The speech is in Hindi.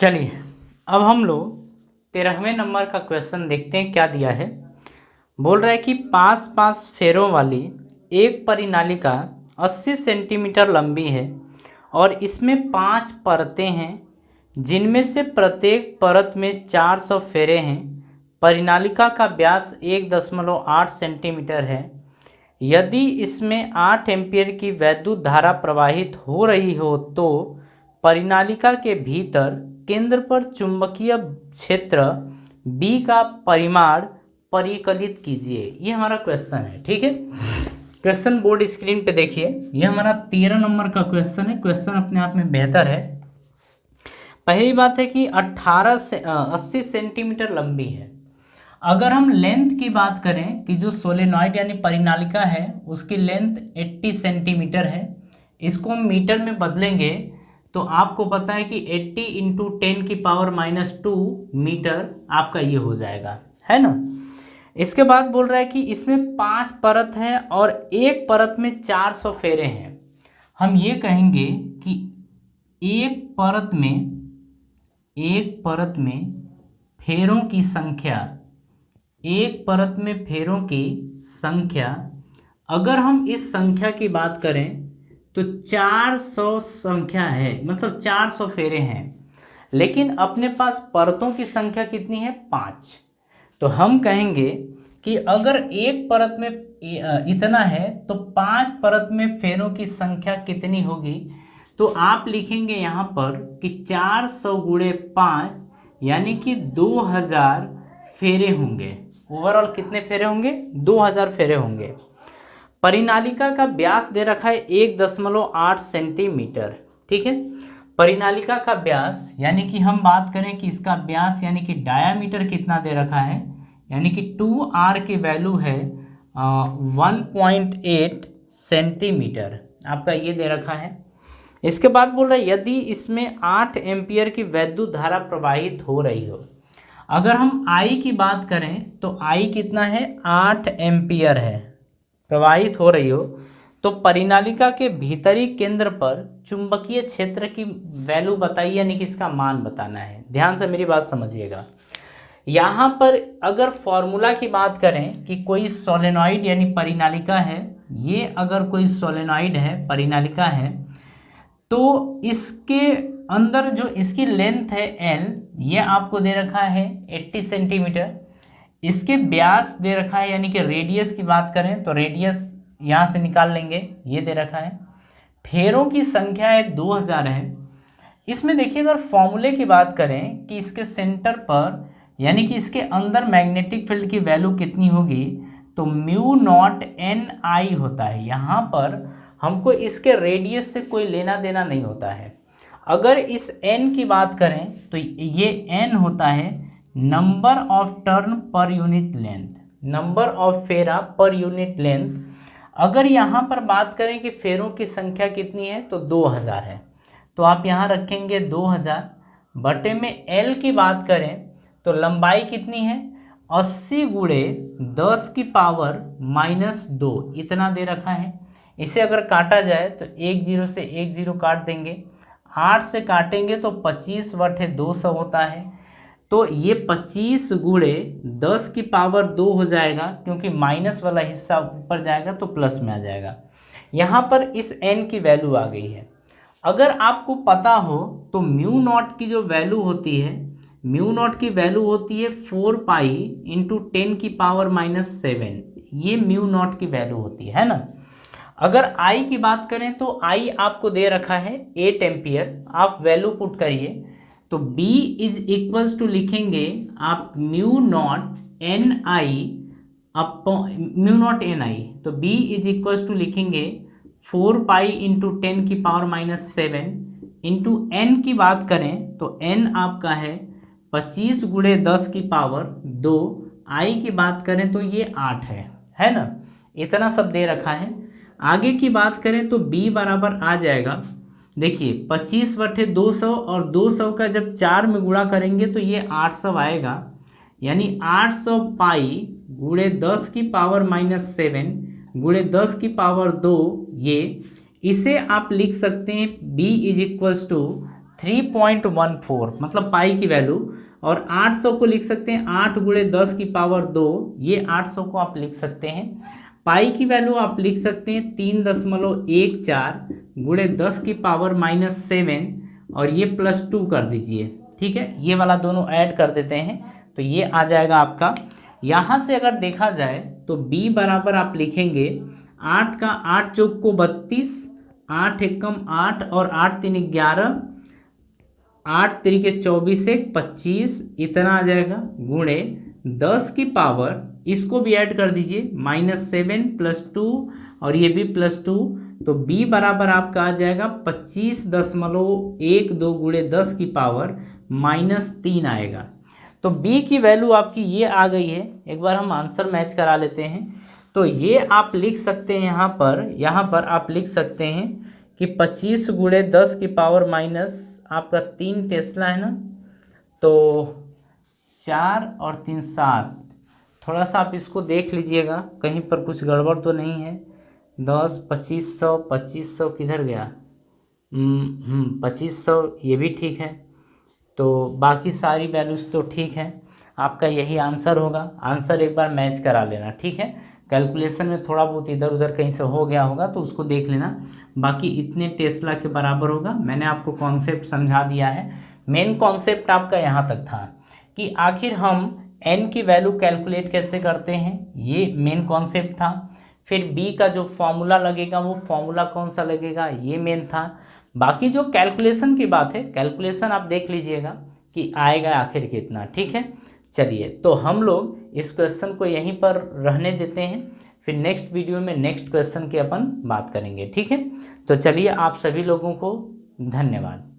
चलिए अब हम लोग 13वें नंबर का क्वेश्चन देखते हैं क्या दिया है। बोल रहा है कि 5 फेरों वाली एक परिनालिका 80 सेंटीमीटर लंबी है और इसमें 5 परतें हैं जिनमें से प्रत्येक परत में 400 फेरे हैं। परिनालिका का व्यास 1.8 सेंटीमीटर है। यदि इसमें 8 एम्पीयर की वैद्युत धारा प्रवाहित हो रही हो तो परिनालिका के भीतर केंद्र पर चुंबकीय क्षेत्र B का परिमाण परिकलित कीजिए। ये हमारा क्वेश्चन है, ठीक है। क्वेश्चन बोर्ड स्क्रीन पे देखिए, ये हमारा 13 नंबर का क्वेश्चन है। क्वेश्चन अपने आप में बेहतर है। पहली बात है कि 80 सेंटीमीटर लंबी है। अगर हम लेंथ की बात करें कि जो सोलेनॉइड यानी परिनालिका है उसकी लेंथ 80 सेंटीमीटर है, इसको हम मीटर में बदलेंगे तो आपको पता है कि 80 इंटू 10⁻⁻2 मीटर आपका ये हो जाएगा, है ना। इसके बाद बोल रहा है कि इसमें 5 परत है और एक परत में 400 फेरे हैं। हम ये कहेंगे कि एक परत में फेरों की संख्या, अगर हम इस संख्या की बात करें तो 400 संख्या है, मतलब 400 फेरे हैं। लेकिन अपने पास परतों की संख्या कितनी है? 5। तो हम कहेंगे कि अगर एक परत में इतना है तो 5 परत में फेरों की संख्या कितनी होगी? तो आप लिखेंगे यहाँ पर कि 400 गुणे 5 यानी कि 2000 फेरे होंगे। ओवरऑल कितने फेरे होंगे? 2000 फेरे होंगे। परिनालिका का व्यास दे रखा है 1.8 सेंटीमीटर, ठीक है। परिनालिका का व्यास यानी कि हम बात करें कि इसका व्यास यानी कि डायामीटर कितना दे रखा है, यानी कि 2r की वैल्यू है 1.8 सेंटीमीटर, आपका ये दे रखा है। इसके बाद बोल रहा है यदि इसमें 8 एम्पीयर की वैद्युत धारा प्रवाहित हो रही हो। अगर हम I की बात करें तो I कितना है? 8 एम्पीयर है, प्रवाहित हो रही हो। तो परिनालिका के भीतरी केंद्र पर चुंबकीय क्षेत्र की वैल्यू बताइए, यानी कि इसका मान बताना है। ध्यान से मेरी बात समझिएगा। यहाँ पर अगर फॉर्मूला की बात करें कि कोई सोलेनॉइड यानी परिनालिका है, ये अगर कोई सोलेनॉइड है, परिनालिका है, तो इसके अंदर जो इसकी लेंथ है L, ये आपको दे रखा है 80 सेंटीमीटर। इसके व्यास दे रखा है, यानी कि रेडियस की बात करें तो रेडियस यहाँ से निकाल लेंगे, ये दे रखा है। फेरों की संख्या है 2000 है। इसमें देखिए अगर फॉर्मूले की बात करें कि इसके सेंटर पर यानी कि इसके अंदर मैग्नेटिक फील्ड की वैल्यू कितनी होगी, तो μ0 Ni होता है। यहाँ पर हमको इसके रेडियस से कोई लेना देना नहीं होता है। अगर इस n की बात करें तो ये n होता है number of turn per unit length, number of फेरा पर यूनिट लेंथ। अगर यहाँ पर बात करें कि फेरों की संख्या कितनी है तो 2000 है, तो आप यहाँ रखेंगे 2000 बटे में L की बात करें तो लंबाई कितनी है? 80 गुणे 10⁻⁻2 इतना दे रखा है। इसे अगर काटा जाए तो 1 0 से 1 0 काट देंगे, 8 से काटेंगे तो 25/200 होता है। तो ये 25 गुणे 10⁻2 हो जाएगा, क्योंकि माइनस वाला हिस्सा ऊपर जाएगा तो प्लस में आ जाएगा। यहाँ पर इस n की वैल्यू आ गई है। अगर आपको पता हो तो μ0 की जो वैल्यू होती है, μ0 की वैल्यू होती है 4π × 10⁻⁻7, ये μ0 की वैल्यू होती है ना। अगर I की बात करें तो I आपको दे रखा है 8 एम्पियर, आप वैल्यू पुट करिए तो B = लिखेंगे आप μ0Ni, तो B = लिखेंगे 4π × 10⁻⁻7 इंटू n की बात करें तो n आपका है 25 गुणे 10⁻2, I की बात करें तो ये 8 है ना। इतना सब दे रखा है। आगे की बात करें तो B बराबर आ जाएगा, देखिए 25/200 और 200 का जब 4 में गुणा करेंगे तो ये 800 आएगा, यानी 800 पाई गुणे 10⁻⁻7 गुणे 10⁻2, ये इसे आप लिख सकते हैं B = 3.14 मतलब पाई की वैल्यू। और 800 को लिख सकते हैं 8 गुणे 10 की पावर 2, ये 800 को आप लिख सकते हैं। पाई की वैल्यू आप लिख सकते हैं 3.14 गुणे 10 की पावर -7 और ये +2 कर दीजिए। ठीक है, ये वाला दोनों ऐड कर देते हैं तो ये आ जाएगा आपका। यहाँ से अगर देखा जाए तो b बराबर आप लिखेंगे 8 का 8 चौक को 32, 8 एकम 8 और 8 3 11, 8 3 24 1 25 इतना आ जाएगा, गुणे 10 की पावर इसको भी ऐड कर दीजिए -7 +2 और ये भी +2, तो b बराबर आपका आ जाएगा 25.12 गुणे 10 की पावर -3 आएगा। तो b की वैल्यू आपकी ये आ गई है। एक बार हम आंसर मैच करा लेते हैं। तो ये आप लिख सकते हैं यहाँ पर आप लिख सकते हैं कि 25 गुणे 10 की पावर माइनस आपका 3 टेस्ला है ना, तो 4 और 3 7। थोड़ा सा आप इसको देख लीजिएगा कहीं पर कुछ गड़बड़ तो नहीं है। 10 2500 किधर गया, 2500 ये भी ठीक है। तो बाकी सारी वैल्यूज़ तो ठीक है, आपका यही आंसर होगा। आंसर एक बार मैच करा लेना, ठीक है। कैलकुलेशन में थोड़ा बहुत इधर उधर कहीं से हो गया होगा तो उसको देख लेना। बाकी इतने टेस्ला के बराबर होगा। मैंने आपको कॉन्सेप्ट समझा दिया है। मेन कॉन्सेप्ट आपका यहाँ तक था कि आखिर हम n की वैल्यू कैलकुलेट कैसे करते हैं, ये मेन कॉन्सेप्ट था। फिर b का जो फॉर्मूला लगेगा वो फॉर्मूला कौन सा लगेगा, ये मेन था। बाकी जो कैलकुलेशन की बात है, कैलकुलेशन आप देख लीजिएगा कि आएगा आखिर कितना, ठीक है। चलिए, तो हम लोग इस क्वेश्चन को यहीं पर रहने देते हैं, फिर नेक्स्ट वीडियो में नेक्स्ट क्वेश्चन की अपन बात करेंगे, ठीक है। तो चलिए, आप सभी लोगों को धन्यवाद।